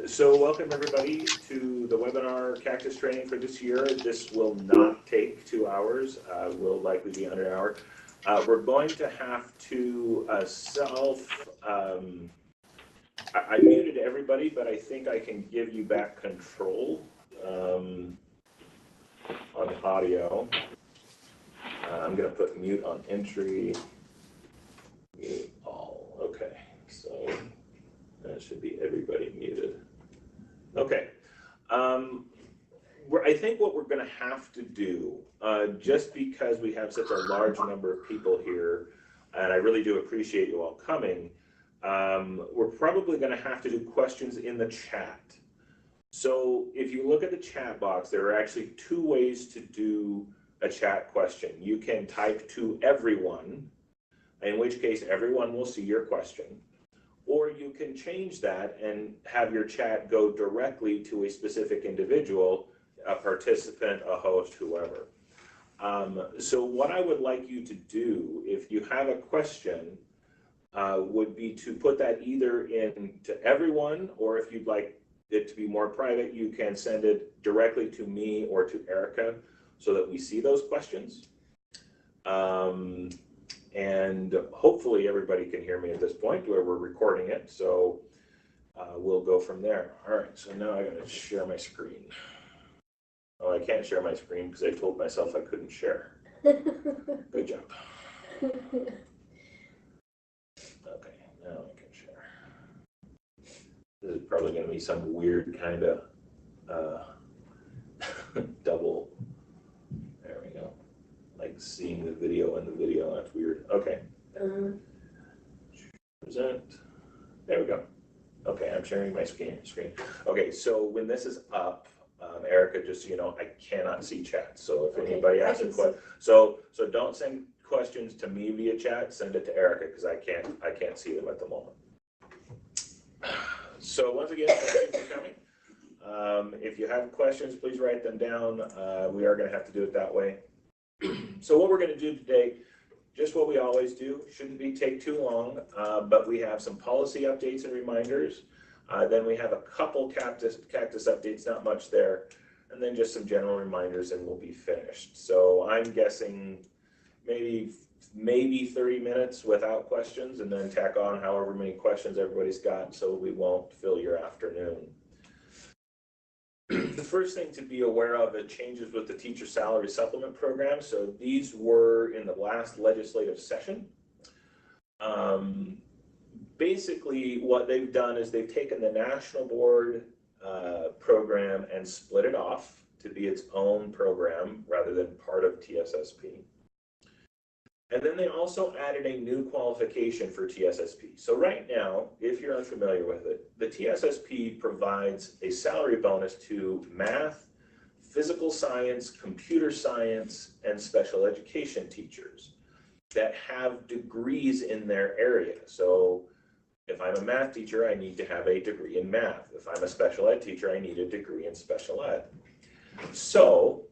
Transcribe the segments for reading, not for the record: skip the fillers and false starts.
So welcome everybody to the webinar CACTUS training for this year. This will not take 2 hours, will likely be under an hour. We're going to have to I muted everybody, but I think I can give you back control on the audio. I'm going to put mute on entry, mute all. Okay, so that should be everybody muted. Okay. I think what we're going to have to do, just because we have such a large number of people here, and I really do appreciate you all coming, we're probably going to have to do questions in the chat. So if you look at the chat box, there are actually 2 ways to do a chat question. You can type to everyone, in which case everyone will see your question. Or you can change that and have your chat go directly to a specific individual, a participant, a host, whoever. So what I would like you to do, if you have a question, would be to put that either into everyone, or if you'd like it to be more private, you can send it directly to me or to Erica so that we see those questions. And hopefully everybody can hear me at this point where we're recording it. So we'll go from there. All right, so now I gotta share my screen. Oh, I can't share my screen because I told myself I couldn't share. Good job. Okay, now I can share. This is probably gonna be some weird kind of double. There we go. Like seeing the video in the video, that's weird. Okay. Present. There we go. Okay, I'm sharing my screen. Okay, so when this is up, Erica, just so you know, I cannot see chat. So if anybody asks a question, so don't send questions to me via chat. Send it to Erica because I can't see them at the moment. So once again, thank you for coming. If you have questions, please write them down. We are going to have to do it that way. So what we're going to do today, just what we always do, shouldn't take too long, but we have some policy updates and reminders. Then we have a couple cactus updates, not much there, and then just some general reminders, and we'll be finished. So I'm guessing maybe 30 minutes without questions, and then tack on however many questions everybody's got, so we won't fill your afternoon. The first thing to be aware of are changes with the teacher salary supplement program. So these were in the last legislative session. Basically, what they've done is they've taken the national board program and split it off to be its own program rather than part of TSSP. And then they also added a new qualification for TSSP. So right now, if you're unfamiliar with it, the TSSP provides a salary bonus to math, physical science, computer science, and special education teachers that have degrees in their area. So if I'm a math teacher, I need to have a degree in math. If I'm a special ed teacher, I need a degree in special ed. So,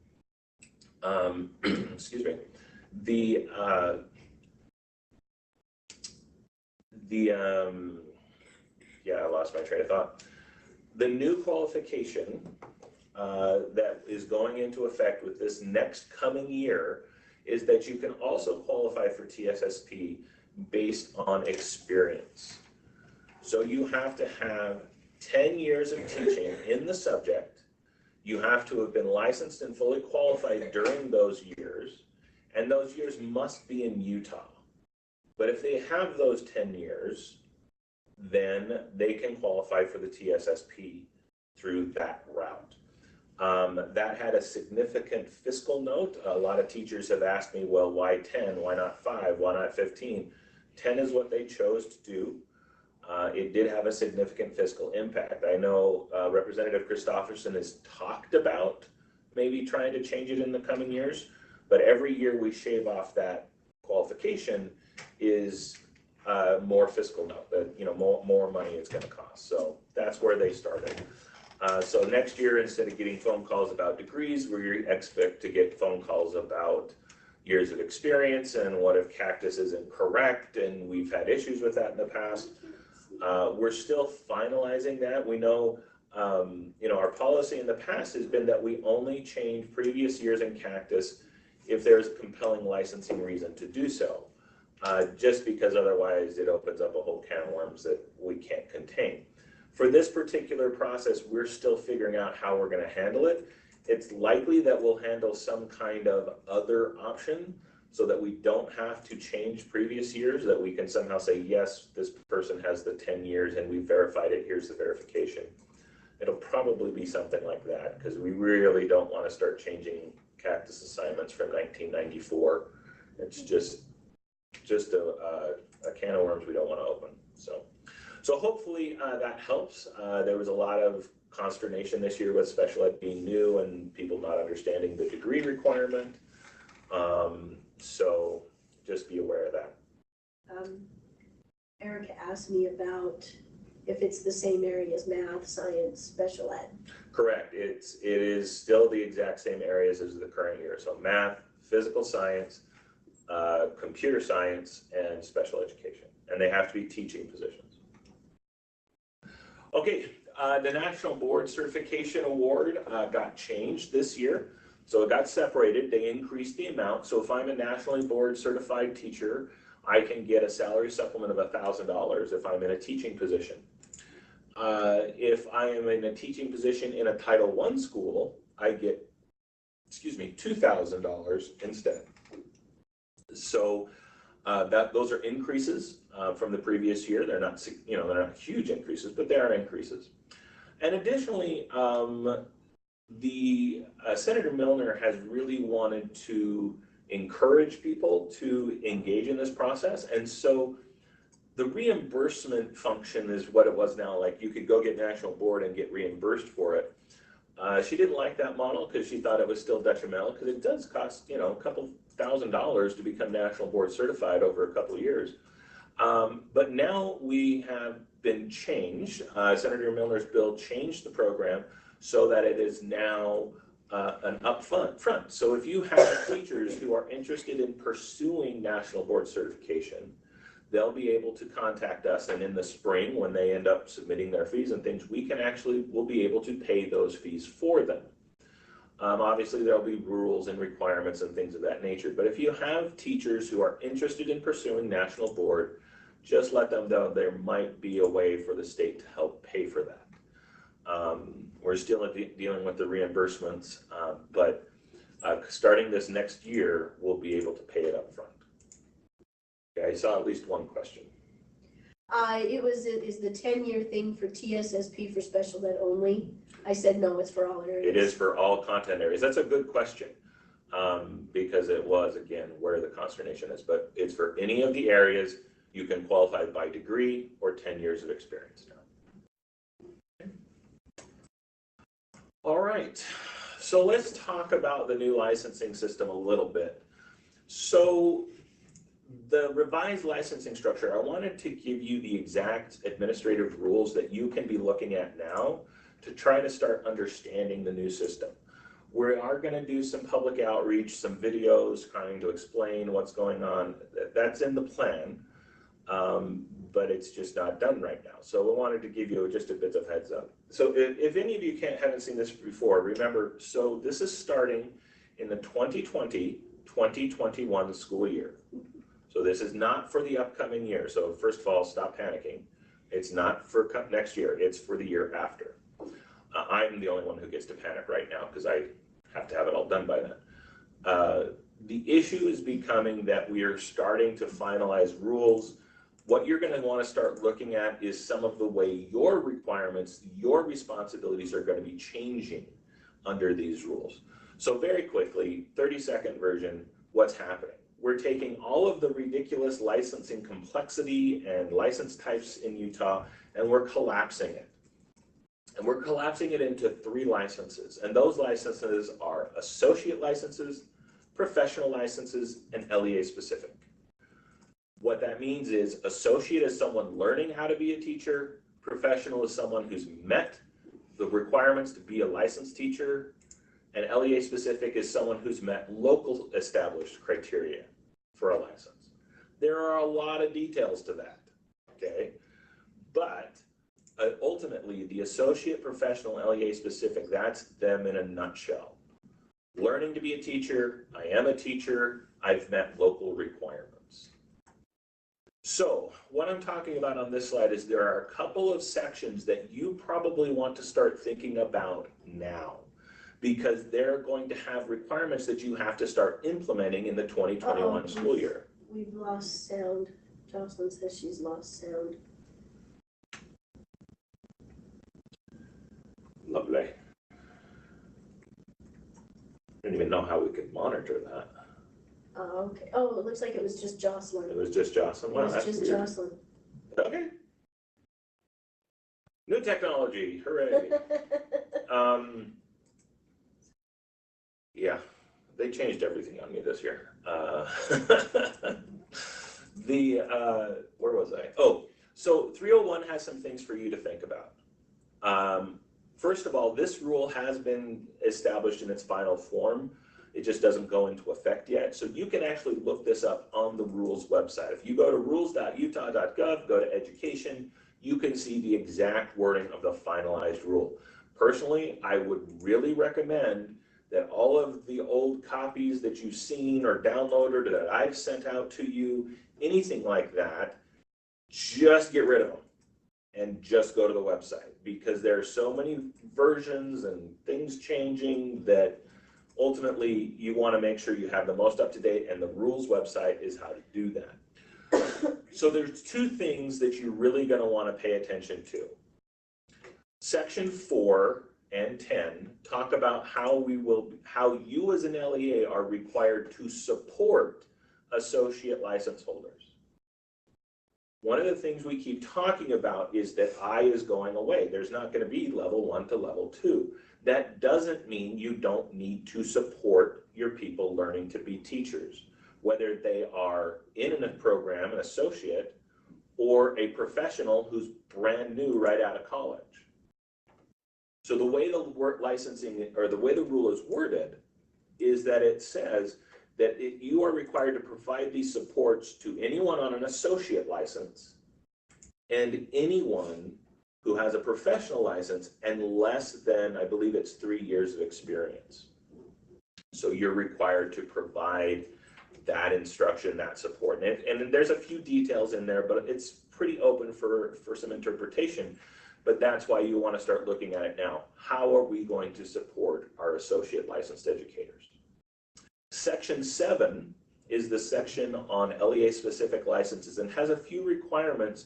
excuse me. Yeah, I lost my train of thought. The new qualification that is going into effect with this next coming year is that you can also qualify for TSSP based on experience. So you have to have 10 years of teaching in the subject. You have to have been licensed and fully qualified during those years. And those years must be in Utah. But if they have those 10 years, then they can qualify for the TSSP through that route. That had a significant fiscal note. A lot of teachers have asked me, well, why 10? Why not 5? Why not 15? 10 is what they chose to do. It did have a significant fiscal impact. I know Representative Christopherson has talked about maybe trying to change it in the coming years. But every year we shave off that qualification is more fiscal note, that more money it's going to cost. So that's where they started. So next year, instead of getting phone calls about degrees, we expect to get phone calls about years of experience and what if CACTUS isn't correct, and we've had issues with that in the past. We're still finalizing that. We know, our policy in the past has been that we only change previous years in Cactus if there's a compelling licensing reason to do so, just because otherwise it opens up a whole can of worms that we can't contain. For this particular process, we're still figuring out how we're going to handle it. It's likely that we'll handle some kind of other option so that we don't have to change previous years, that we can somehow say, yes, this person has the 10 years and we verified it, here's the verification. It'll probably be something like that, because we really don't want to start changing Cactus assignments from 1994. It's just a can of worms we don't want to open. So hopefully that helps. There was a lot of consternation this year with special ed being new and people not understanding the degree requirement. So just be aware of that. Erica asked me about if it's the same area as math, science, special ed. Correct. It is still the exact same areas as the current year. So math, physical science, computer science, and special education. And they have to be teaching positions. Okay, the National Board Certification Award got changed this year. So it got separated. They increased the amount. So if I'm a nationally board certified teacher, I can get a salary supplement of $1,000 if I'm in a teaching position. If I am in a teaching position in a Title I school, I get, $2,000 instead. So those are increases from the previous year. They're not, they're not huge increases, but they are increases. And additionally, Senator Milner has really wanted to encourage people to engage in this process. And so the reimbursement function is what it was now. Like, you could go get National Board and get reimbursed for it. She didn't like that model because she thought it was still detrimental, because it does cost, a couple $1,000s to become National Board certified over a couple of years. But now we have been changed. Senator Milner's bill changed the program so that it is now an upfront. So if you have teachers who are interested in pursuing National Board certification, they'll be able to contact us, and in the spring, when they end up submitting their fees and things, we'll be able to pay those fees for them. Obviously, there'll be rules and requirements and things of that nature, but if you have teachers who are interested in pursuing National Board, just let them know there might be a way for the state to help pay for that. We're still dealing with the reimbursements, but starting this next year, we'll be able to pay it up front. Okay, I saw at least one question. Is the 10-year thing for TSSP for special ed only? I said no, it's for all areas. It is for all content areas. That's a good question, because it was, again, where the consternation is, but it's for any of the areas. You can qualify by degree or 10 years of experience now. Okay. All right, so let's talk about the new licensing system a little bit. So the revised licensing structure, I wanted to give you the exact administrative rules that you can be looking at now to try to start understanding the new system. We are going to do some public outreach, some videos trying to explain what's going on. That's in the plan, but it's just not done right now. So we wanted to give you just a bit of heads up. So if any of you haven't seen this before, remember, so this is starting in the 2020-2021 school year. So this is not for the upcoming year. So first of all, stop panicking. It's not for next year, it's for the year after. I'm the only one who gets to panic right now because I have to have it all done by then. The issue is becoming that we are starting to finalize rules. What you're going to want to start looking at is some of the way your requirements, your responsibilities are going to be changing under these rules. So very quickly, 30-second version, what's happening? We're taking all of the ridiculous licensing complexity and license types in Utah, and we're collapsing it. And we're collapsing it into 3 licenses. And those licenses are associate licenses, professional licenses, and LEA specific. What that means is associate is someone learning how to be a teacher, professional is someone who's met the requirements to be a licensed teacher, and LEA specific is someone who's met local established criteria for a license. There are a lot of details to that, okay? But ultimately, the associate professional LEA specific, that's them in a nutshell. Learning to be a teacher, I am a teacher, I've met local requirements. So what I'm talking about on this slide is there are a couple of sections that you probably want to start thinking about now, because they're going to have requirements that you have to start implementing in the 2021 school year. We've lost sound. Jocelyn says she's lost sound. Lovely. I didn't even know how we could monitor that. Oh, okay. Oh, it looks like it was just Jocelyn. It was just Jocelyn. Wow, It was that's just weird. Jocelyn. Okay. New technology, hooray. Yeah, they changed everything on me this year. Where was I? Oh, so 301 has some things for you to think about. First of all, this rule has been established in its final form. It just doesn't go into effect yet. So you can actually look this up on the rules website. If you go to rules.utah.gov, go to education, you can see the exact wording of the finalized rule. Personally, I would really recommend that all of the old copies that you've seen or downloaded or that I've sent out to you, anything like that, just get rid of them and just go to the website, because there are so many versions and things changing that ultimately you want to make sure you have the most up-to-date, and the rules website is how to do that. So there's two things that you're really going to want to pay attention to. Section 4 and 10 talk about how you as an LEA are required to support associate license holders. One of the things we keep talking about is that I is going away. There's not going to be level 1 to level 2. That doesn't mean you don't need to support your people learning to be teachers, whether they are in a program, an associate, or a professional who's brand new right out of college. So the way the work licensing, or the way the rule is worded, is that it says that you are required to provide these supports to anyone on an associate license and anyone who has a professional license and less than, I believe it's 3 years of experience. So you're required to provide that instruction, that support. And there's a few details in there, but it's pretty open for some interpretation. But that's why you want to start looking at it now. How are we going to support our associate licensed educators? Section 7 is the section on LEA specific licenses and has a few requirements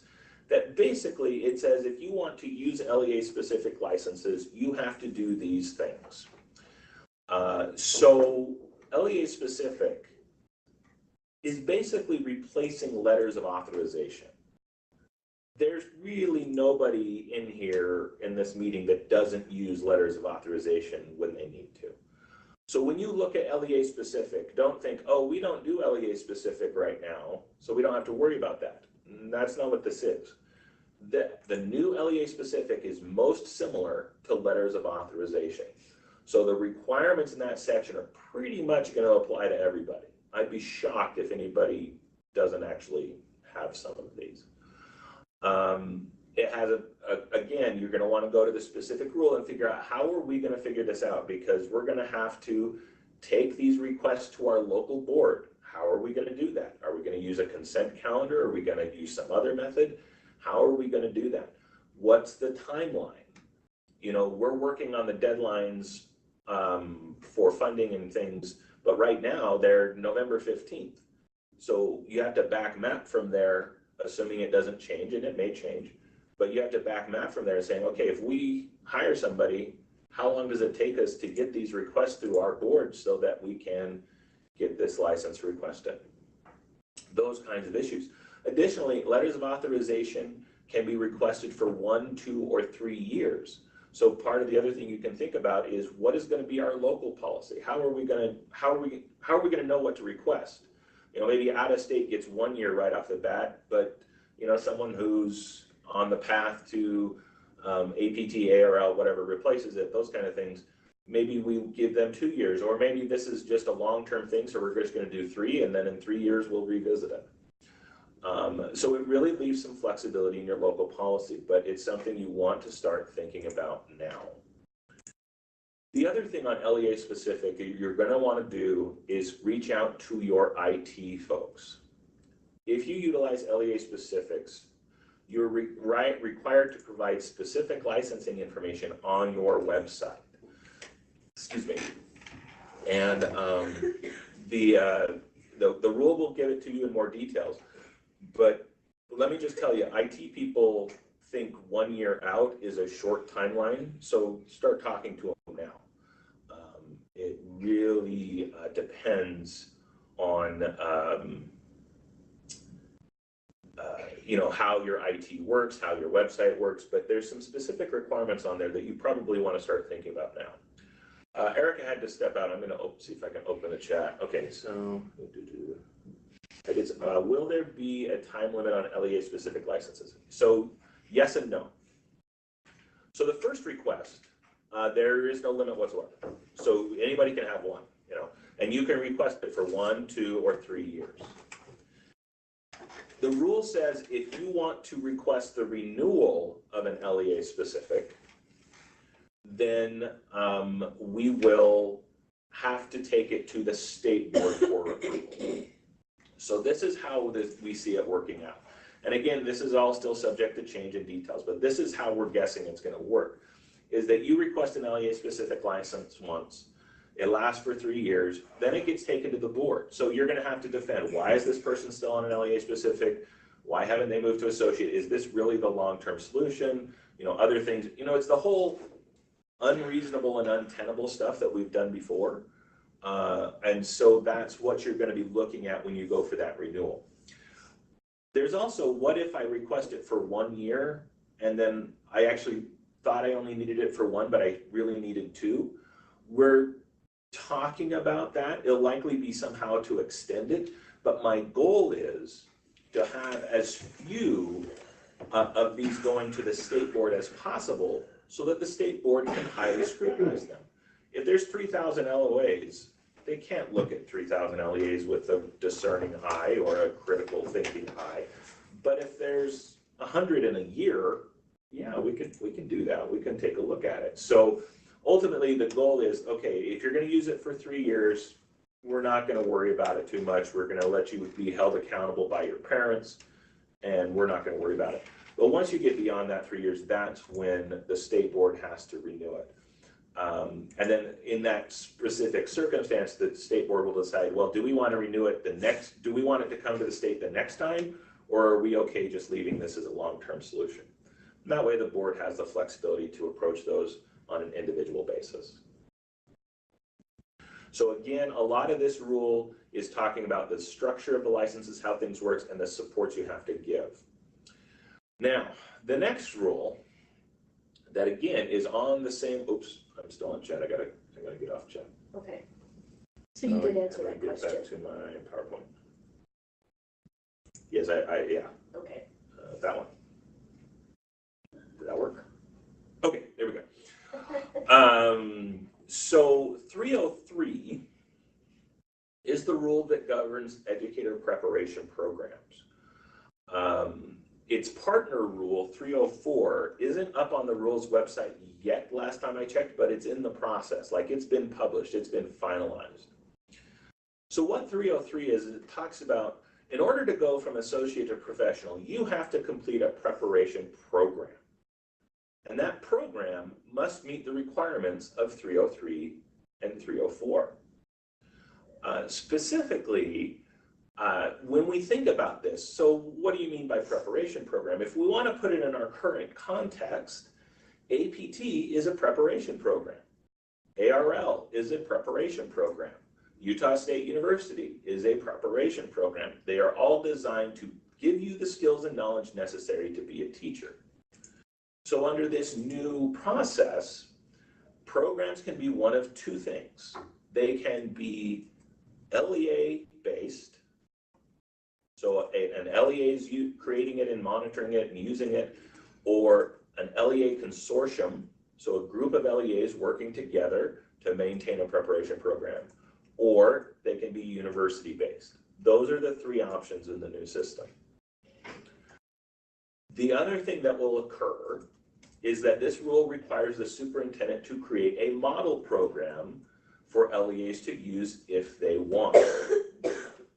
that basically it says if you want to use LEA specific licenses, you have to do these things. So LEA specific is basically replacing letters of authorization. There's really nobody in here in this meeting that doesn't use letters of authorization when they need to. So when you look at LEA specific, don't think, oh, we don't do LEA specific right now, so we don't have to worry about that. That's not what this is. The new LEA specific is most similar to letters of authorization. So the requirements in that section are pretty much going to apply to everybody. I'd be shocked if anybody doesn't actually have some of these. It has again, you're going to want to go to the specific rule and figure out how are we going to figure this out, because we're going to have to take these requests to our local board. How are we going to do that? Are we going to use a consent calendar? Are we going to use some other method? How are we going to do that? What's the timeline? You know, we're working on the deadlines for funding and things, but right now they're November 15th. So you have to back map from there, assuming it doesn't change, and it may change, but you have to back map from there saying, okay, if we hire somebody, how long does it take us to get these requests through our board so that we can get this license requested? Those kinds of issues. Additionally, letters of authorization can be requested for 1, 2, or 3 years. So part of the other thing you can think about is what is going to be our local policy? How are we going to know what to request? You know, maybe out of state gets 1 year right off the bat, but you know, someone who's on the path to APT, ARL, whatever replaces it, those kind of things, maybe we give them 2 years, or maybe this is just a long-term thing, so we're just going to do 3, and then in 3 years we'll revisit it. So it really leaves some flexibility in your local policy, but it's something you want to start thinking about now. The other thing on LEA specific you're going to want to do is reach out to your IT folks. If you utilize LEA specifics, you're required to provide specific licensing information on your website. Excuse me. And the rule will give it to you in more details. But let me just tell you, IT people think 1 year out is a short timeline, so start talking to them now. It really depends on you know, how your IT works, how your website works, but there's some specific requirements on there that you probably want to start thinking about now. Erica had to step out. I'm going to see if I can open the chat. Okay, so will there be a time limit on LEA specific licenses? So yes and no. So the first request, there is no limit whatsoever. So anybody can have one, you know, and you can request it for 1, 2, or 3 years. The rule says if you want to request the renewal of an LEA specific, then we will have to take it to the state board for approval. So this is how we see it working out. And again, this is all still subject to change in details, but this is how we're guessing it's going to work, is that you request an LEA specific license once, it lasts for 3 years, then it gets taken to the board. So you're going to have to defend, why is this person still on an LEA specific? Why haven't they moved to associate? Is this really the long-term solution? You know, other things, you know, it's the whole unreasonable and untenable stuff that we've done before. And so that's what you're going to be looking at when you go for that renewal. There's also, what if I request it for 1 year and then I actually thought I only needed it for 1, but I really needed 2? We're talking about that. It'll likely be somehow to extend it, but my goal is to have as few of these going to the state board as possible so that the state board can highly scrutinize them. If there's 3,000 LOAs, they can't look at 3,000 LEAs with a discerning eye or a critical thinking eye. But if there's 100 in a year, yeah, we can do that. We can take a look at it. So ultimately, the goal is, okay, if you're going to use it for 3 years, we're not going to worry about it too much. We're going to let you be held accountable by your parents, and we're not going to worry about it. But once you get beyond that 3 years, that's when the state board has to renew it. And then in that specific circumstance, the state board will decide, well, do we want to renew it do we want it to come to the state the next time, or are we okay just leaving this as a long-term solution? And that way the board has the flexibility to approach those on an individual basis. So again, a lot of this rule is talking about the structure of the licenses, how things work, and the supports you have to give. Now, the next rule that again is on the same, oops, I'm still on chat, I gotta get off chat. Okay. So you did answer that question. Get back to my PowerPoint. Yes, yeah. Okay. That one. Did that work? Okay, there we go. So 303 is the rule that governs educator preparation programs. Its partner rule, 304, isn't up on the rules website yet last time I checked, but it's in the process. Like, it's been published, it's been finalized. So what 303 is, it talks about, in order to go from associate to professional, you have to complete a preparation program. And that program must meet the requirements of 303 and 304. Specifically, when we think about this, so what do you mean by preparation program? If we want to put it in our current context, APT is a preparation program. ARL is a preparation program. Utah State University is a preparation program. They are all designed to give you the skills and knowledge necessary to be a teacher. So under this new process, programs can be one of two things. They can be LEA-based, so an LEA is creating it and monitoring it and using it, or an LEA consortium, so a group of LEAs working together to maintain a preparation program, or they can be university-based. Those are the three options in the new system. The other thing that will occur is that this rule requires the superintendent to create a model program for LEAs to use if they want.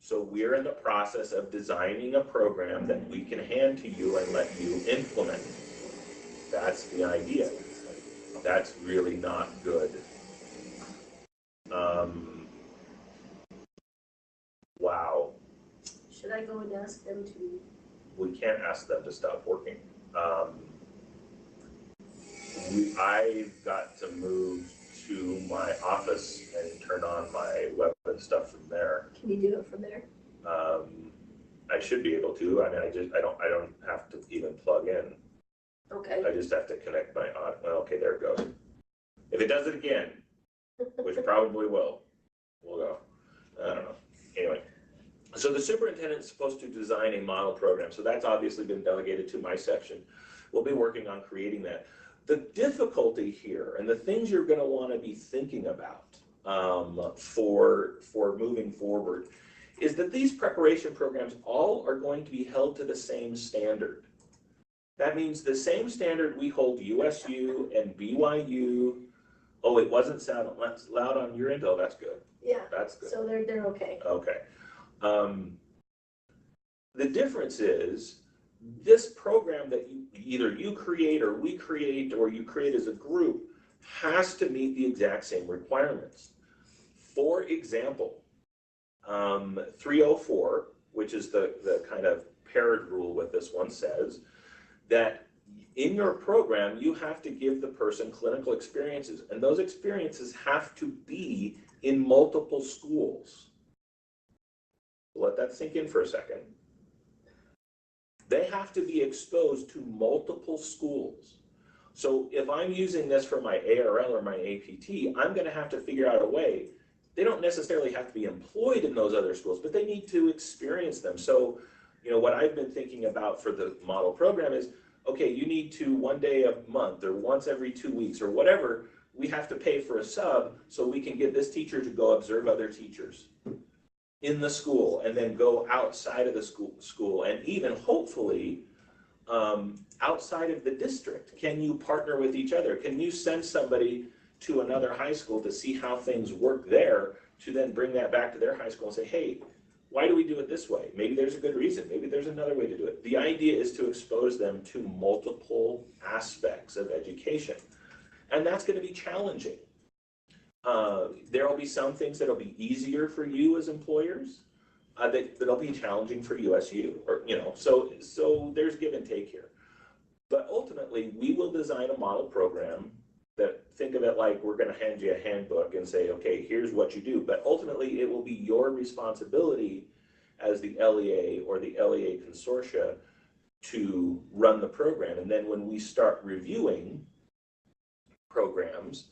So we're in the process of designing a program that we can hand to you and let you implement. That's the idea. That's really not good. Wow. Should I go and ask them to? We can't ask them to stop working. I've got to move to my office and turn on my web and stuff from there. Can you do it from there? I should be able to. I mean, I don't have to even plug in. Okay. I just have to connect my well, okay, there it goes. If it does it again, which probably will, we'll go. I don't know. Anyway, so the superintendent is supposed to design a model program. So that's obviously been delegated to my section. We'll be working on creating that. The difficulty here and the things you're going to want to be thinking about for moving forward is that these preparation programs all are going to be held to the same standard. That means the same standard we hold USU and BYU. Oh, it wasn't loud on your end? Oh, that's good. Yeah. That's good. So they're okay. Okay. The difference is this program that either you create or we create or you create as a group has to meet the exact same requirements. For example, 304, which is the kind of paired rule with this one, says that in your program, you have to give the person clinical experiences, and those experiences have to be in multiple schools. Let that sink in for a second. They have to be exposed to multiple schools. So if I'm using this for my ARL or my APT, I'm going to have to figure out a way. They don't necessarily have to be employed in those other schools, but they need to experience them. So, you know, what I've been thinking about for the model program is, okay, you need to one day a month or once every 2 weeks or whatever, we have to pay for a sub so we can get this teacher to go observe other teachers in the school and then go outside of the school and even hopefully outside of the district. Can you partner with each other? Can you send somebody to another high school to see how things work there to then bring that back to their high school and say, hey, why do we do it this way? Maybe there's a good reason. Maybe there's another way to do it. The idea is to expose them to multiple aspects of education. And that's going to be challenging. There will be some things that will be easier for you as employers that'll be challenging for USU, or you know, so there's give and take here. But ultimately, we will design a model program that, think of it like we're going to hand you a handbook and say, okay, here's what you do. But ultimately, it will be your responsibility as the LEA or the LEA consortia to run the program. And then when we start reviewing programs,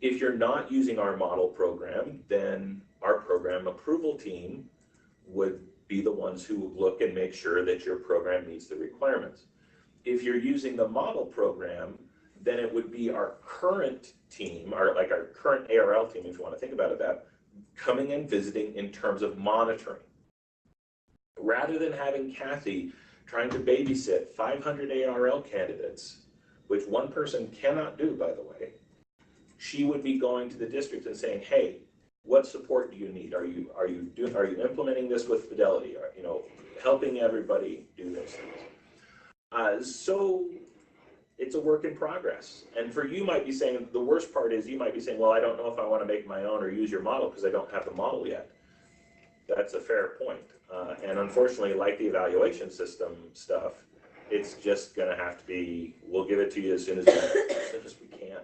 if you're not using our model program, then our program approval team would be the ones who look and make sure that your program meets the requirements. If you're using the model program, then it would be our current team, our current ARL team, if you want to think about it, that coming and visiting in terms of monitoring. Rather than having Kathy trying to babysit 500 ARL candidates, which one person cannot do, by the way, she would be going to the district and saying, hey, what support do you need? Are you implementing this with fidelity? Are, you know, helping everybody do those things. So it's a work in progress. And for you might be saying, the worst part is you might be saying, well, I don't know if I want to make my own or use your model because I don't have the model yet. That's a fair point. And unfortunately, like the evaluation system stuff, it's just going to have to be, we'll give it to you as soon as we can,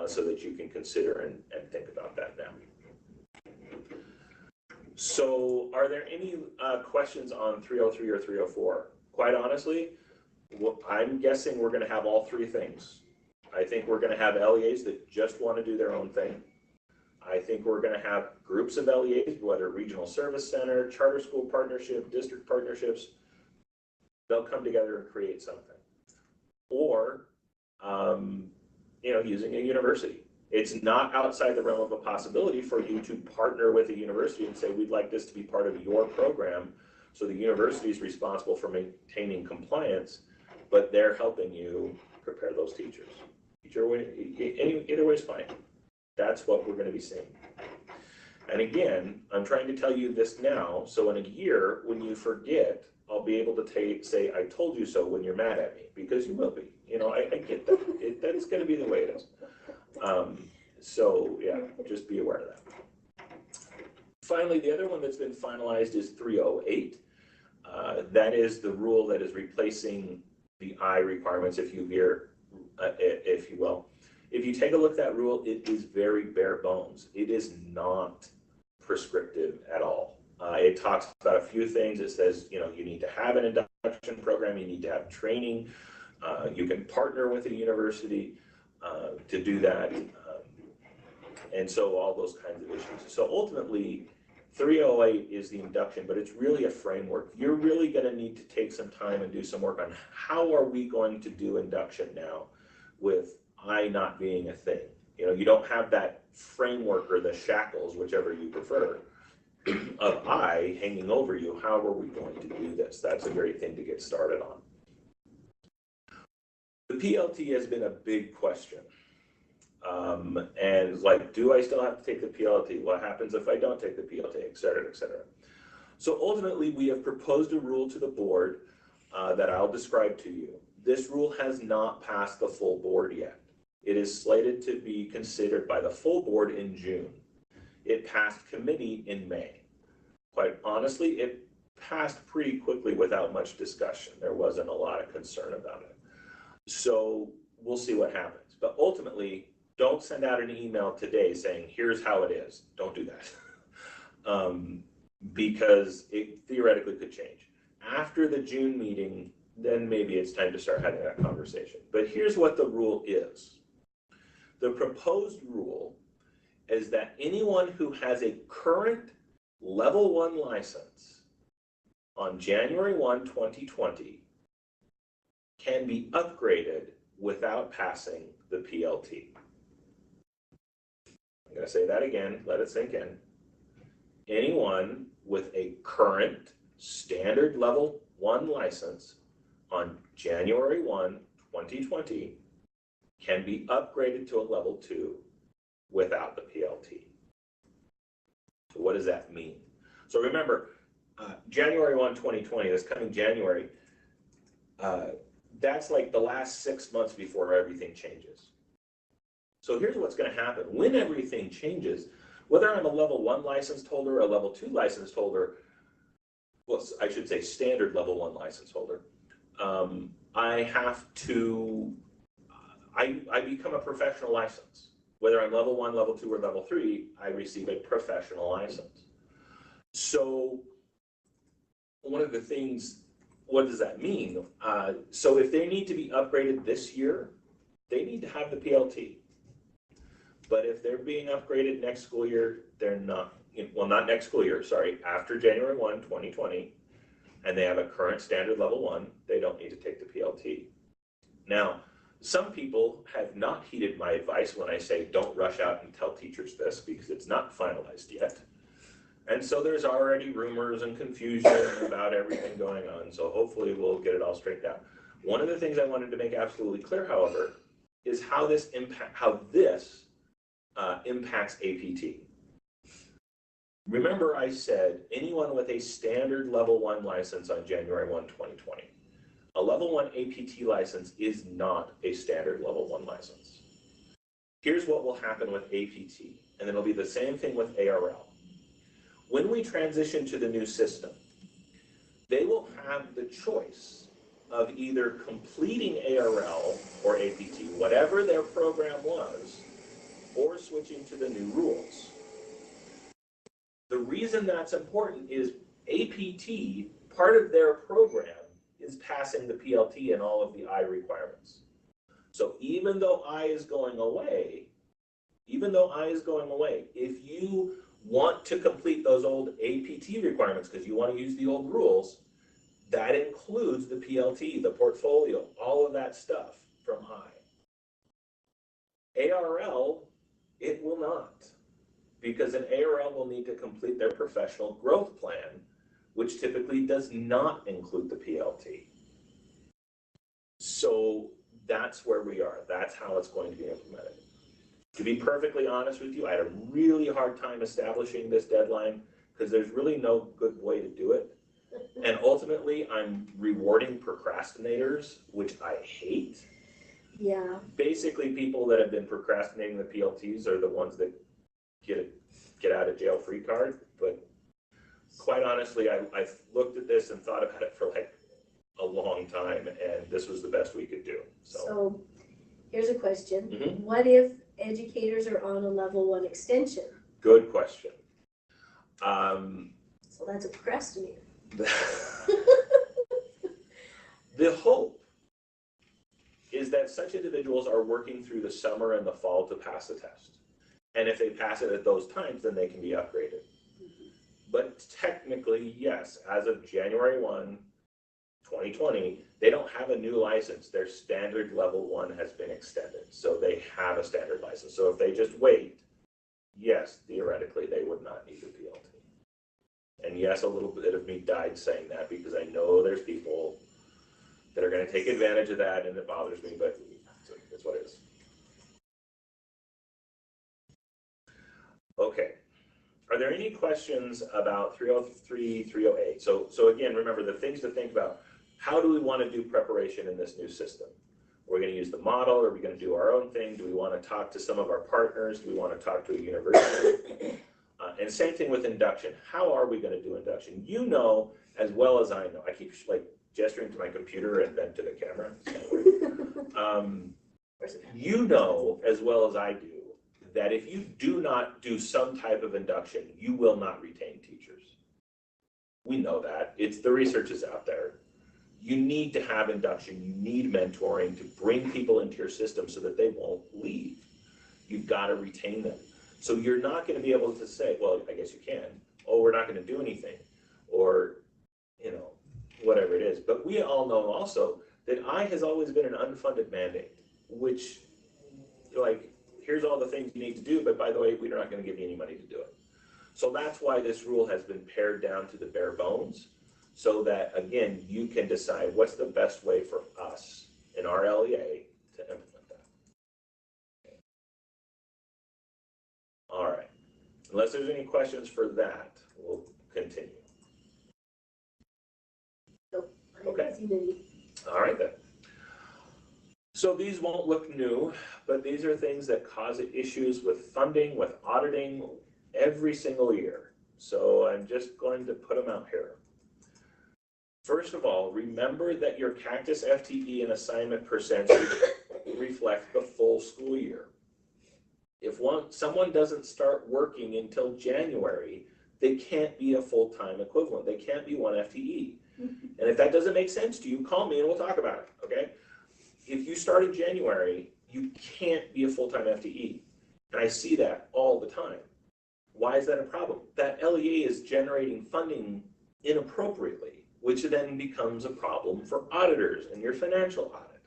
so that you can consider and think about that now. So are there any questions on 303 or 304? Quite honestly, I'm guessing we're going to have all three things. I think we're going to have LEAs that just want to do their own thing. I think we're going to have groups of LEAs, whether regional service center, charter school partnership, district partnerships. They'll come together and create something. Or, you know, using a university. It's not outside the realm of a possibility for you to partner with a university and say, we'd like this to be part of your program. So the university is responsible for maintaining compliance, but they're helping you prepare those teachers. Either way is fine. That's what we're going to be seeing. And again, I'm trying to tell you this now, so in a year, when you forget, I'll be able to say, I told you so when you're mad at me, because you will be. You know, I get that. That's going to be the way it is. So yeah, just be aware of that. Finally, the other one that's been finalized is 308. That is the rule that is replacing the I requirements, if you will. If you take a look at that rule, it is very bare bones. It is not prescriptive at all. It talks about a few things. It says, you know, you need to have an induction program, you need to have training, you can partner with a university to do that, and so all those kinds of issues. So ultimately, 308 is the induction, but it's really a framework. You're really going to need to take some time and do some work on how are we going to do induction now with I not being a thing. You know, you don't have that framework or the shackles, whichever you prefer, of I hanging over you. How are we going to do this? That's a great thing to get started on. The PLT has been a big question. And like, do I still have to take the PLT? What happens if I don't take the PLT, et cetera, et cetera. So ultimately, we have proposed a rule to the board that I'll describe to you. This rule has not passed the full board yet. It is slated to be considered by the full board in June. It passed committee in May. Quite honestly, it passed pretty quickly without much discussion. There wasn't a lot of concern about it. So we'll see what happens. But ultimately, don't send out an email today saying, here's how it is. Don't do that. Because it theoretically could change. After the June meeting, then maybe it's time to start having that conversation. But here's what the rule is. The proposed rule is that anyone who has a current level 1 license on January 1, 2020 can be upgraded without passing the PLT. I'm going to say that again, let it sink in. Anyone with a current standard level 1 license on January 1, 2020 can be upgraded to a level 2 without the PLT. So what does that mean? So remember, January 1, 2020, this coming January, that's like the last 6 months before everything changes. So here's what's going to happen. When everything changes, whether I'm a level 1 licensed holder or a level 2 licensed holder, well, I should say standard level 1 license holder, I have to, I become a professional license. Whether I'm level 1, level 2, or level 3, I receive a professional license. So one of the things, what does that mean? So if they need to be upgraded this year, they need to have the PLT. But if they're being upgraded next school year, they're not, well, not next school year, sorry, after January 1, 2020, and they have a current standard level 1, they don't need to take the PLT. Now, some people have not heeded my advice when I say don't rush out and tell teachers this because it's not finalized yet. And so there's already rumors and confusion about everything going on. So hopefully we'll get it all straightened out. One of the things I wanted to make absolutely clear, however, is how this impacts APT. Remember I said anyone with a standard level 1 license on January 1, 2020. A level 1 APT license is not a standard level 1 license. Here's what will happen with APT, and it'll be the same thing with ARL. When we transition to the new system, they will have the choice of either completing ARL or APT, whatever their program was, or switching to the new rules. The reason that's important is APT, part of their program, is passing the PLT and all of the I requirements. So even though I is going away, if you want to complete those old APT requirements because you want to use the old rules, that includes the PLT, the portfolio, all of that stuff from I. ARL, it will not, because an ARL will need to complete their professional growth plan, which typically does not include the PLT. So that's where we are. That's how it's going to be implemented. To be perfectly honest with you, I had a really hard time establishing this deadline because there's really no good way to do it. And ultimately, I'm rewarding procrastinators, which I hate. Yeah. Basically, people that have been procrastinating the PLTs are the ones that get out of jail free card. But quite honestly, I've looked at this and thought about it for like a long time, and this was the best we could do. So here's a question. Mm-hmm. What if educators are on a level 1 extension? Good question. So that's a procrastinator. The hope is that such individuals are working through the summer and the fall to pass the test. And if they pass it at those times, then they can be upgraded. But technically, yes, as of January 1, 2020, they don't have a new license. Their standard level 1 has been extended. So they have a standard license. So if they just wait, yes, theoretically, they would not need a PLT. And yes, a little bit of me died saying that because I know there's people that are going to take advantage of that, and it bothers me, but it's what it is. Okay. Are there any questions about 303, 308? So again, remember the things to think about. How do we want to do preparation in this new system? Are we going to use the model? Are we going to do our own thing? Do we want to talk to some of our partners? Do we want to talk to a university? And same thing with induction. How are we going to do induction? You know as well as I know. I keep like gesturing to my computer and then to the camera. You know as well as I do that if you do not do some type of induction, you will not retain teachers. We know that. The research is out there. You need to have induction. You need mentoring to bring people into your system so that they won't leave. You've got to retain them. So you're not going to be able to say, well, I guess you can, oh, we're not going to do anything, or, you know, whatever it is. But we all know also that I has always been an unfunded mandate, which, like, here's all the things you need to do, but by the way, we're not going to give you any money to do it. So that's why this rule has been pared down to the bare bones, so that, again, you can decide what's the best way for us in our LEA to implement that. All right. Unless there's any questions for that, we'll continue. Nope. Okay. All right then. So these won't look new, but these are things that cause issues with funding, with auditing every single year. So I'm just going to put them out here. First of all, remember that your CACTUS FTE and assignment percentage reflect the full school year. If someone doesn't start working until January, they can't be a full-time equivalent. They can't be 1 FTE. And if that doesn't make sense to you, call me and we'll talk about it, okay? If you start in January, you can't be a full-time FTE. And I see that all the time. Why is that a problem? That LEA is generating funding inappropriately, which then becomes a problem for auditors and your financial audit.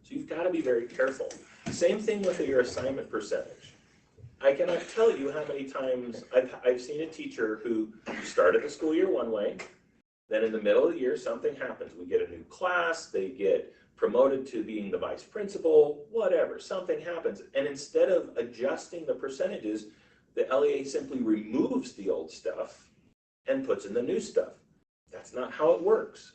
So you've got to be very careful. Same thing with your assignment percentage. I cannot tell you how many times I've seen a teacher who started the school year one way, then in the middle of the year something happens. We get a new class, they get promoted to being the vice principal, whatever, something happens. And instead of adjusting the percentages, the LEA simply removes the old stuff and puts in the new stuff. That's not how it works.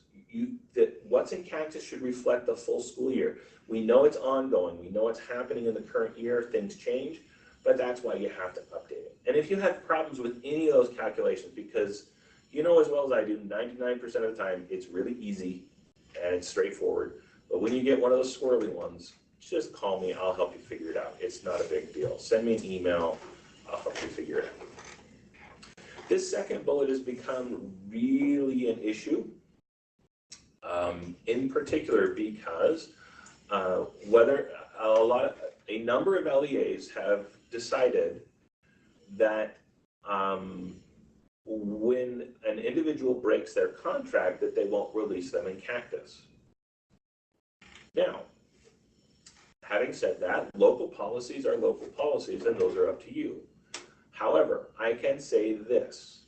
What's in CACTUS should reflect the full school year. We know it's ongoing. We know it's happening in the current year. Things change, but that's why you have to update it. And if you have problems with any of those calculations, because you know as well as I do, 99% of the time, it's really easy and it's straightforward. But when you get one of those squirrely ones, just call me. I'll help you figure it out. It's not a big deal. Send me an email. I'll help you figure it out. This second bullet has become really an issue, in particular because a number of LEAs have decided that when an individual breaks their contract, that they won't release them in CACTUS. Now, having said that, local policies are local policies, and those are up to you. However, I can say this.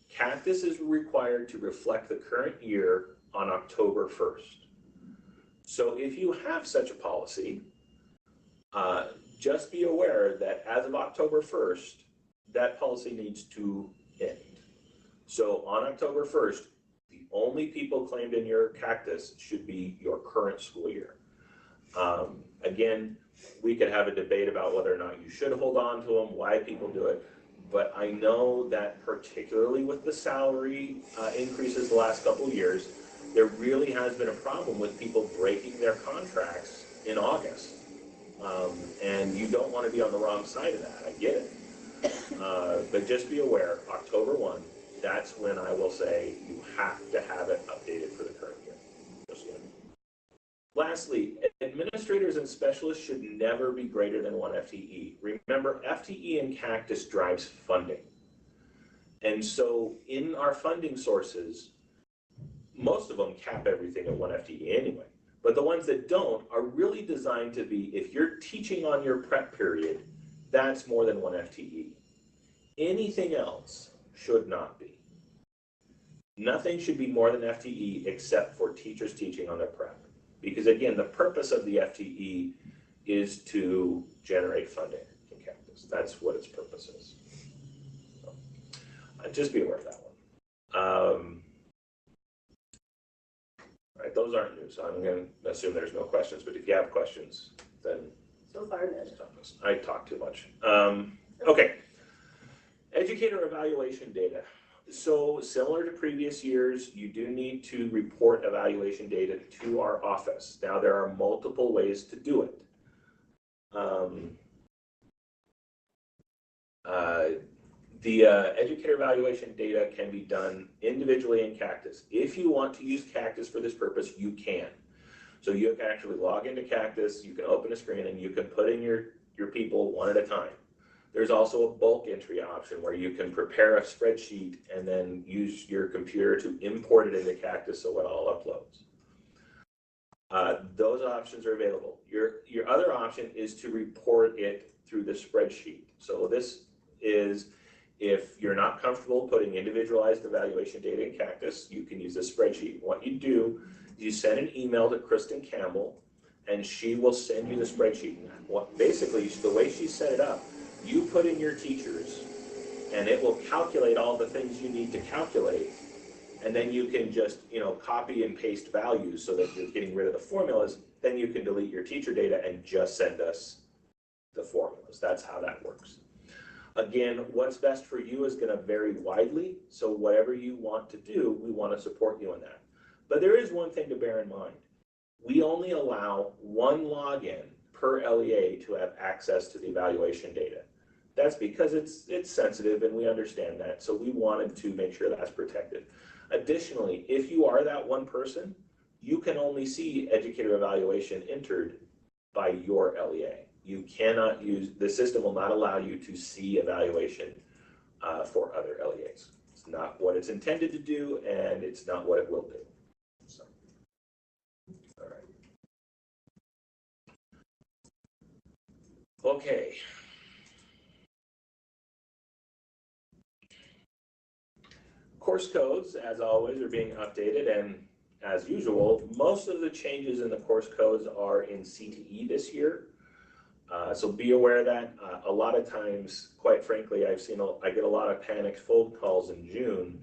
CACTUS is required to reflect the current year on October 1st. So if you have such a policy, just be aware that as of October 1st, that policy needs to end. So on October 1st, the only people claimed in your CACTUS should be your current school year. Again, we could have a debate about whether or not you should hold on to them, why people do it, but I know that particularly with the salary increases the last couple of years, there really has been a problem with people breaking their contracts in August. And you don't want to be on the wrong side of that, I get it. But just be aware, October 1, that's when I will say you have to have it updated for the current year. Lastly, administrators and specialists should never be greater than 1 FTE. Remember, FTE in CACTUS drives funding. And so in our funding sources, most of them cap everything at 1 FTE anyway. But the ones that don't are really designed to be, if you're teaching on your prep period, that's more than 1 FTE. Anything else should not be. Nothing should be more than FTE except for teachers teaching on their prep. Because again, the purpose of the FTE is to generate funding in CACTUS. That's what its purpose is. So, just be aware of that one. All right, those aren't new, so I'm going to assume there's no questions. But if you have questions, then So far, none. I talk too much. Okay, educator evaluation data. So similar to previous years, you do need to report evaluation data to our office. Now there are multiple ways to do it. The educator evaluation data can be done individually in CACTUS. If you want to use CACTUS for this purpose, you can. So you can actually log into CACTUS, you can open a screen, and you can put in your people one at a time. There's also a bulk entry option where you can prepare a spreadsheet and then use your computer to import it into CACTUS so it all uploads. Those options are available. Your other option is to report it through the spreadsheet. So this is, if you're not comfortable putting individualized evaluation data in CACTUS, you can use a spreadsheet. What you do is you send an email to Kristen Campbell, and she will send you the spreadsheet. Basically, the way she set it up, you put in your teachers, and it will calculate all the things you need to calculate, and then you can just, copy and paste values so that you're getting rid of the formulas. Then you can delete your teacher data and just send us the formulas. That's how that works. Again, what's best for you is going to vary widely, so whatever you want to do, we want to support you in that. But there is one thing to bear in mind. We only allow one login per LEA to have access to the evaluation data. That's because it's sensitive, and we understand that, so we wanted to make sure that's protected. Additionally, if you are that one person, you can only see educator evaluation entered by your LEA. You cannot use, the system will not allow you to see evaluation for other LEAs. It's not what it's intended to do, and it's not what it will do. So, all right. Okay. Course codes, as always, are being updated, and as usual, most of the changes in the course codes are in CTE this year. So be aware of that. A lot of times, quite frankly, I get a lot of panicked phone calls in June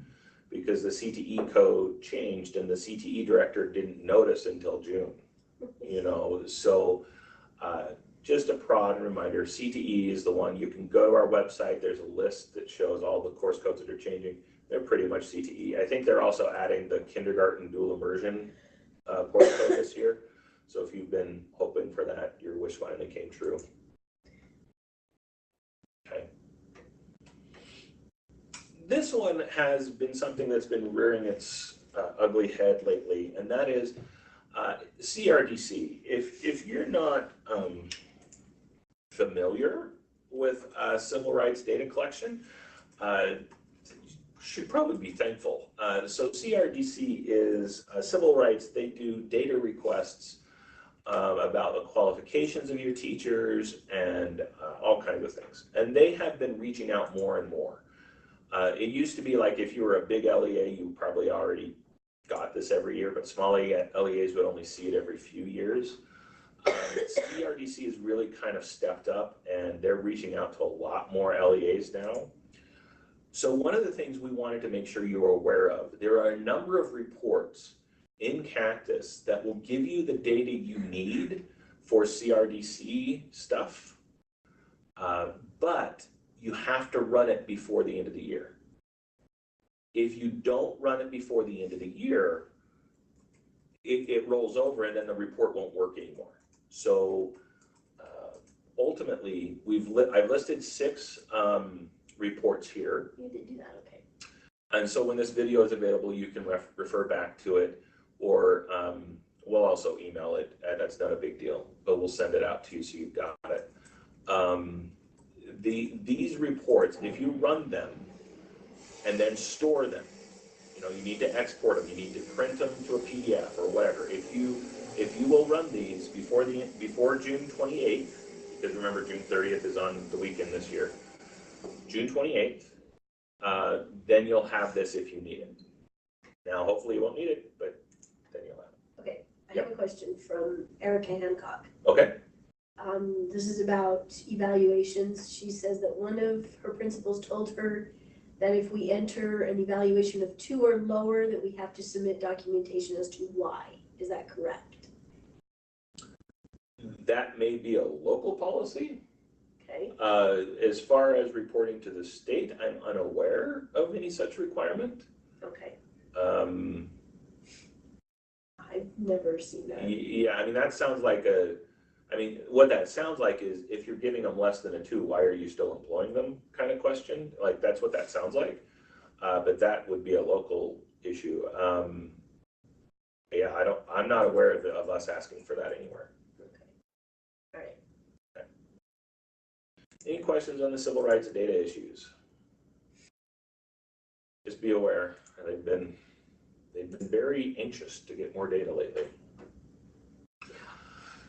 because the CTE code changed and the CTE director didn't notice until June. So just a prod reminder, CTE is the one. You can go to our website. There's a list that shows all the course codes that are changing. They're pretty much CTE. I think they're also adding the kindergarten dual immersion course code this year. So if you've been hoping for that, your wish finally came true. Okay. This one has been something that's been rearing its ugly head lately, and that is CRDC. If you're not familiar with civil rights data collection, should probably be thankful. So CRDC is civil rights. They do data requests about the qualifications of your teachers and all kinds of things. And they have been reaching out more and more. It used to be like if you were a big LEA, you probably already got this every year, but small LEAs would only see it every few years. CRDC has really kind of stepped up, and they're reaching out to a lot more LEAs now. So one of the things we wanted to make sure you were aware of, there are a number of reports in Cactus that will give you the data you need for CRDC stuff, but you have to run it before the end of the year. If you don't run it before the end of the year, it rolls over and then the report won't work anymore. So ultimately, I've listed 6 reports here. You did do that, okay. And so when this video is available, you can refer back to it, or we'll also email it. That's not a big deal, but we'll send it out to you so you've got it. These reports, if you run them and then store them, you need to export them, you need to print them to a PDF or whatever. If you will run these before June 28th, because remember June 30th is on the weekend this year, June 28th, then you'll have this if you need it. Now, hopefully you won't need it, but then you'll have it. Okay, I have a question from Erica Hancock. Okay. This is about evaluations. She says that one of her principals told her that if we enter an evaluation of 2 or lower, that we have to submit documentation as to why. Is that correct? That may be a local policy. Okay. As far as reporting to the state, I'm unaware of any such requirement. Okay. Um, I've never seen that. Yeah, I mean, that sounds like what that sounds like is if you're giving them less than a 2, why are you still employing them kind of question. Like, that's what that sounds like. But that would be a local issue. Yeah, I'm not aware of us asking for that anywhere. Okay. All right. Okay. Any questions on the civil rights data issues? Just be aware, they've been very anxious to get more data lately.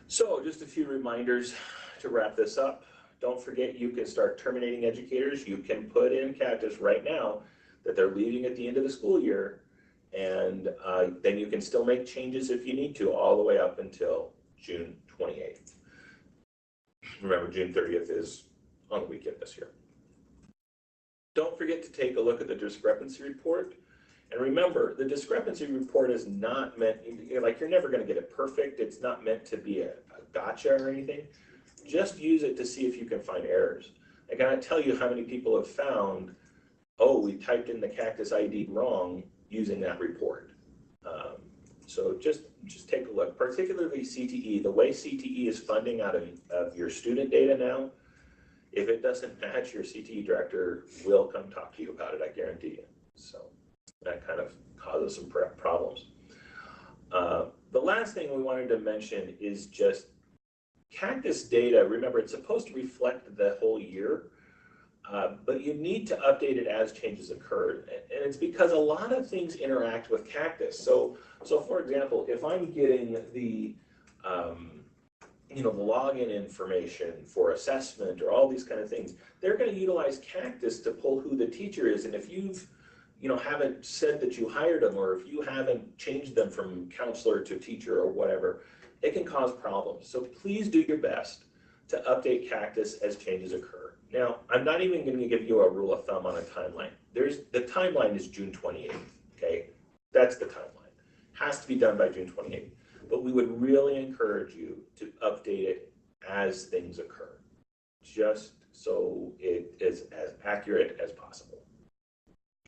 So just a few reminders to wrap this up. Don't forget, you can start terminating educators. You can put in Cactus right now that they're leaving at the end of the school year, and then you can still make changes if you need to all the way up until June 28th. Remember, June 30th is on the weekend this year. Don't forget to take a look at the discrepancy report. And remember, the discrepancy report is not meant, like, you're never going to get it perfect. It's not meant to be a gotcha or anything. Just use it to see if you can find errors. I cannot tell you how many people have found, oh, we typed in the Cactus ID wrong using that report. So just take a look, particularly CTE. The way CTE is funding out of your student data now, if it doesn't match, your CTE director will come talk to you about it, I guarantee you. So that kind of causes some problems. The last thing we wanted to mention is just Cactus data. Remember, it's supposed to reflect the whole year, but you need to update it as changes occur. And it's because a lot of things interact with Cactus. So for example, if I'm getting the the login information for assessment or all these kind of things, they're going to utilize Cactus to pull who the teacher is. And if you've haven't said that you hired them, or if you haven't changed them from counselor to teacher or whatever, it can cause problems. So please do your best to update Cactus as changes occur. Now, I'm not even going to give you a rule of thumb on a timeline. The timeline is June 28th, okay? That's the timeline. Has to be done by June 28th. But we would really encourage you to update it as things occur, just so it is as accurate as possible.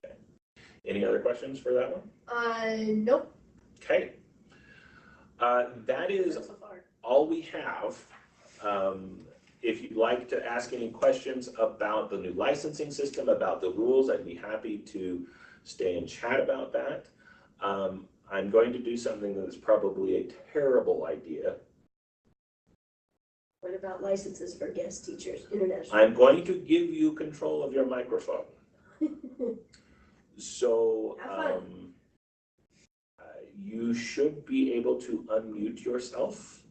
Okay. Any other questions for that one? Nope. Okay. That is So far all we have. If you'd like to ask any questions about the new licensing system, about the rules, I'd be happy to stay and chat about that. I'm going to do something that's probably a terrible idea. What about licenses for guest teachers, international? I'm going to give you control of your microphone. So you should be able to unmute yourself.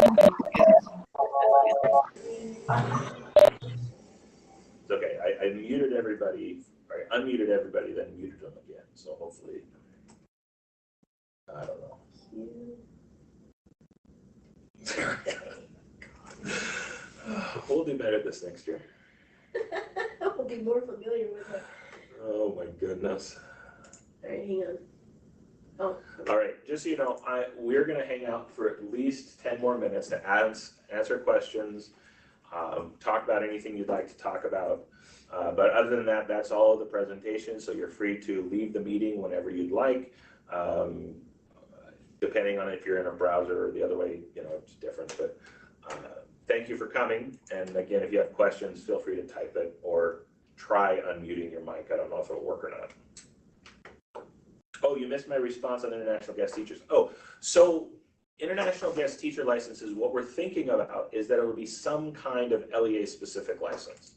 It's okay. I muted everybody, or I unmuted everybody, then muted them again. So hopefully, I don't know. We'll do better this next year. We'll be more familiar with it. Oh my goodness. All right, hang on. Oh. All right, just so you know, we're gonna hang out for at least 10 more minutes to answer questions, talk about anything you'd like to talk about. But other than that, that's all of the presentation, so you're free to leave the meeting whenever you'd like. Depending on if you're in a browser or the other way, you know, it's different, but thank you for coming. And again, if you have questions, feel free to type it or try unmuting your mic. I don't know if it'll work or not. Oh, you missed my response on international guest teachers. Oh, so international guest teacher licenses, what we're thinking about is that it will be some kind of LEA specific license.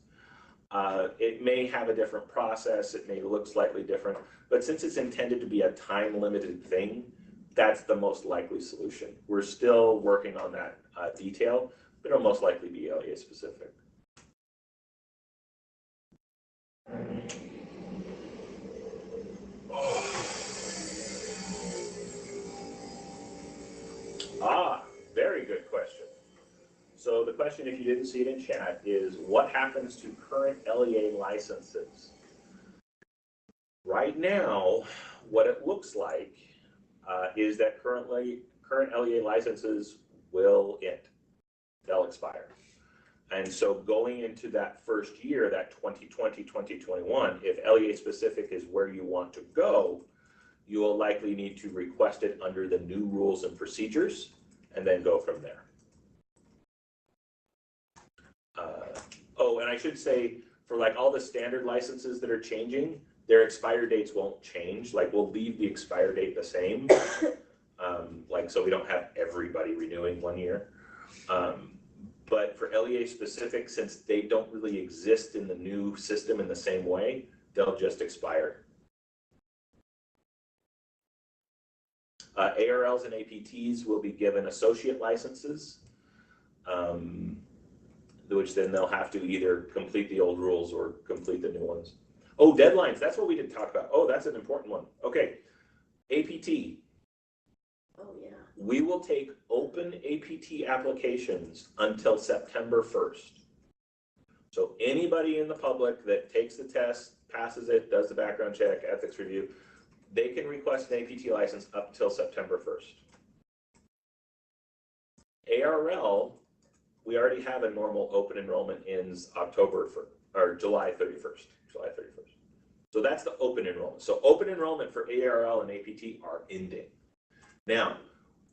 It may have a different process, it may look slightly different, but since it's intended to be a time limited thing, that's the most likely solution. We're still working on that detail, but it'll most likely be LEA specific. Very good question. So the question, if you didn't see it in chat, is what happens to current LEA licenses? Right now, what it looks like is that current LEA licenses will end. They'll expire. And so going into that first year, that 2020, 2021, if LEA specific is where you want to go, you will likely need to request it under the new rules and procedures and then go from there. Oh, and I should say, for like all the standard licenses that are changing, their expire dates won't change. Like we'll leave the expire date the same, like so we don't have everybody renewing 1 year. But for LEA specific, since they don't really exist in the new system in the same way, they'll just expire. ARLs and APTs will be given associate licenses, which then they'll have to either complete the old rules or complete the new ones. Oh, deadlines, that's what we didn't talk about. Oh, that's an important one. Okay, APT. Oh, yeah. We will take open APT applications until September 1st. So anybody in the public that takes the test, passes it, does the background check, ethics review, they can request an APT license up till September 1st. ARL, we already have a normal open enrollment ends July 31st. So that's the open enrollment. So open enrollment for ARL and APT are ending. Now,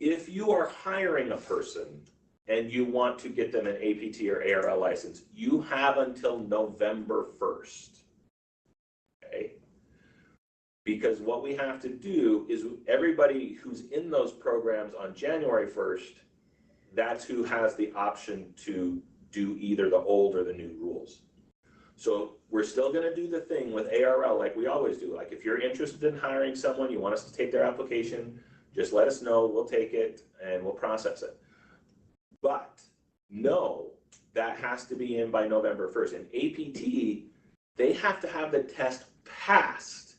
if you are hiring a person and you want to get them an APT or ARL license, you have until November 1st. Okay? Because what we have to do is everybody who's in those programs on January 1st, that's who has the option to do either the old or the new rules. So we're still going to do the thing with ARL like we always do. Like if you're interested in hiring someone, you want us to take their application, just let us know, we'll take it and we'll process it. But no, that has to be in by November 1st. And APT, they have to have the test passed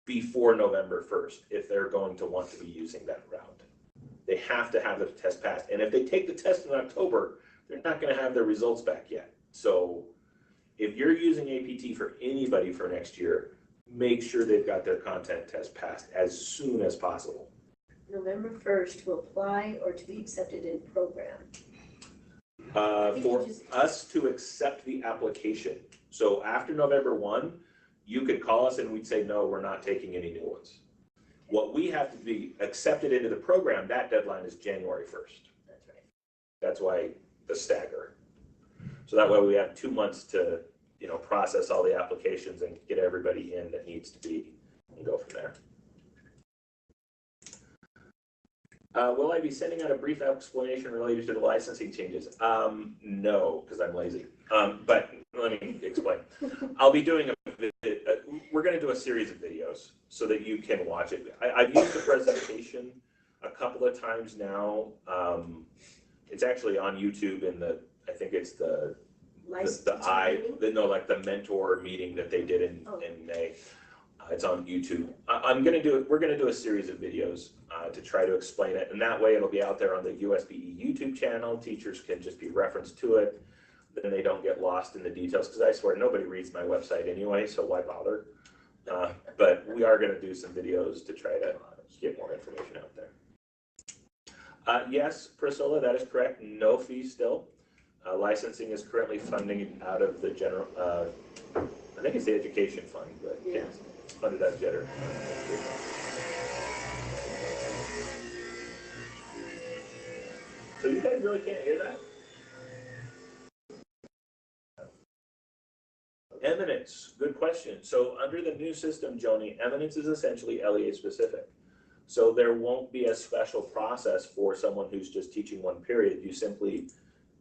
before November 1st if they're going to want to be using that route. They have to have the test passed. And if they take the test in October, they're not going to have their results back yet. So if you're using APT for anybody for next year, make sure they've got their content test passed as soon as possible. November 1st to apply or to be accepted in program. For us to accept the application. So after November 1, you could call us and we'd say, no, we're not taking any new ones. What we have to be accepted into the program, that deadline is January 1st. That's right. That's why the stagger. So that way we have 2 months to, process all the applications and get everybody in that needs to be and go from there. Will I be sending out a brief explanation related to the licensing changes? No, because I'm lazy. But let me explain. I'll be doing we're going to do a series of videos so that you can watch it. I've used the presentation a couple of times now, it's actually on YouTube in the, I think it's the Licensing. like the mentor meeting that they did in May. It's on YouTube. We're gonna do a series of videos to try to explain it, and that way it'll be out there on the USBE YouTube channel. Teachers can just be referenced to it. Then they don't get lost in the details, because I swear nobody reads my website anyway, so why bother? But we are gonna do some videos to try to get more information out there. Yes, Priscilla, that is correct. No fee still. Licensing is currently funding out of the general, I think it's the education fund, but Yeah. it's funded out of Jetter. So you guys really can't hear that? Eminence, good question. So under the new system, Joni, eminence is essentially LEA specific. So there won't be a special process for someone who's just teaching one period. You simply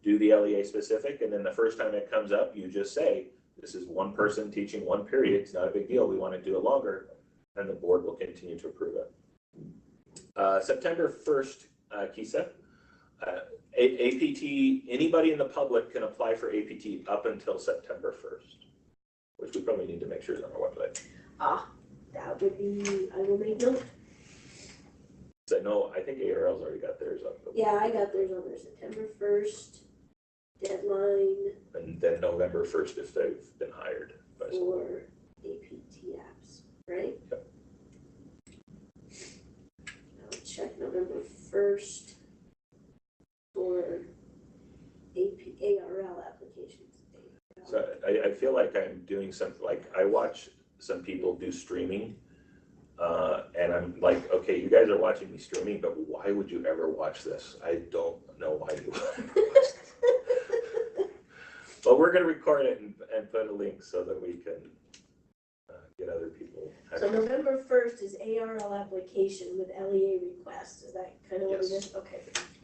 do the LEA specific, and then the first time it comes up, you just say, this is one person teaching one period. It's not a big deal. We want to do it longer, and the board will continue to approve it. September 1st, Kisa, APT, anybody in the public can apply for APT up until September 1st, which we probably need to make sure is on our website. That would be, I will make note. I think ARL's already got theirs up. Yeah, I got theirs on there, September 1st, deadline. And then November 1st if they've been hired. For APT apps, right? Yep. I'll check November 1st for ARL applications. So I feel like I'm doing something, like I watch some people do streaming, and I'm like, okay, you guys are watching me streaming, but why would you ever watch this? I don't know why you would ever watch this. But we're going to record it and put a link so that we can get other people. So November 1st is ARL application with LEA request. Is that kind of what it Yes. is? Okay.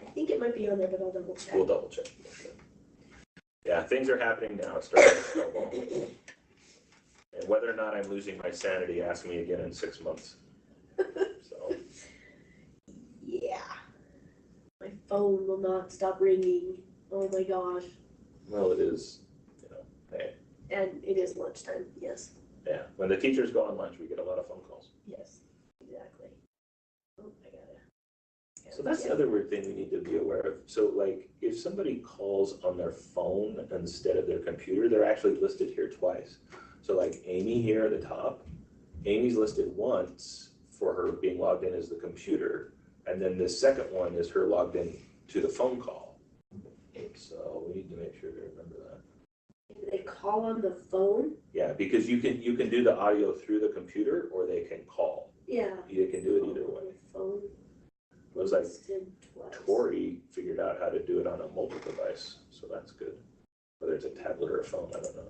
I think it might be on there, but I'll double check. We'll double check. Yeah, things are happening now. It's starting to snowball. And whether or not I'm losing my sanity, ask me again in 6 months. So. Yeah. My phone will not stop ringing. Oh my gosh. Well, it is, hey. And it is lunchtime, yes. Yeah, when the teachers go on lunch, we get a lot of phone calls. Yes, exactly. Oh, I got it. So that's the other weird thing we need to be aware of. So like, if somebody calls on their phone instead of their computer, they're actually listed here twice. So like Amy here at the top, Amy's listed once for her being logged in as the computer, and then the second one is her logged in to the phone call. So we need to make sure to remember that. They call on the phone? Yeah, because you can do the audio through the computer, or they can call. Yeah. You can do it either way. Phone. It was like Tori figured out how to do it on a mobile device, so that's good. Whether it's a tablet or a phone, I don't know.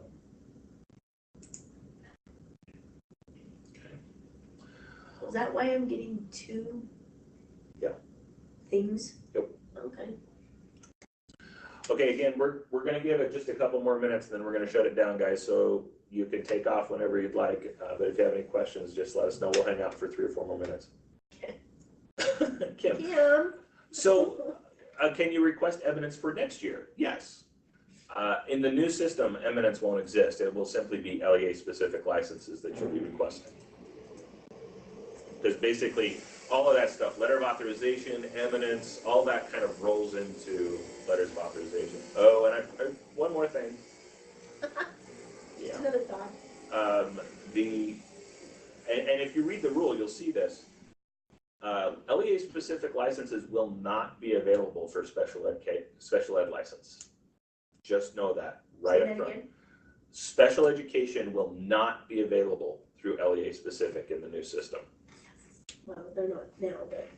Is that why I'm getting two things? Yep. Okay. Okay, again, we're going to give it just a couple more minutes, then we're going to shut it down, guys, so you can take off whenever you'd like. But if you have any questions, just let us know. We'll hang out for 3 or 4 more minutes. Okay. Kim. So, can you request evidence for next year? Yes. In the new system, eminence won't exist. It will simply be LEA-specific licenses that you'll be requesting. Because basically, all of that stuff, letter of authorization, eminence, all that kind of rolls into letters of authorization. Oh, and I one more thing. Just another thought. And if you read the rule, you'll see this. LEA-specific licenses will not be available for special ed license. Just know that right up front. Again? Special education will not be available through LEA-specific in the new system. Well, they're not now, but.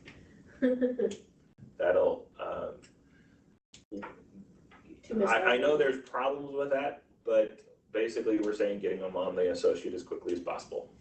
That'll, I know there's problems with that, but basically we're saying getting them on the associate as quickly as possible.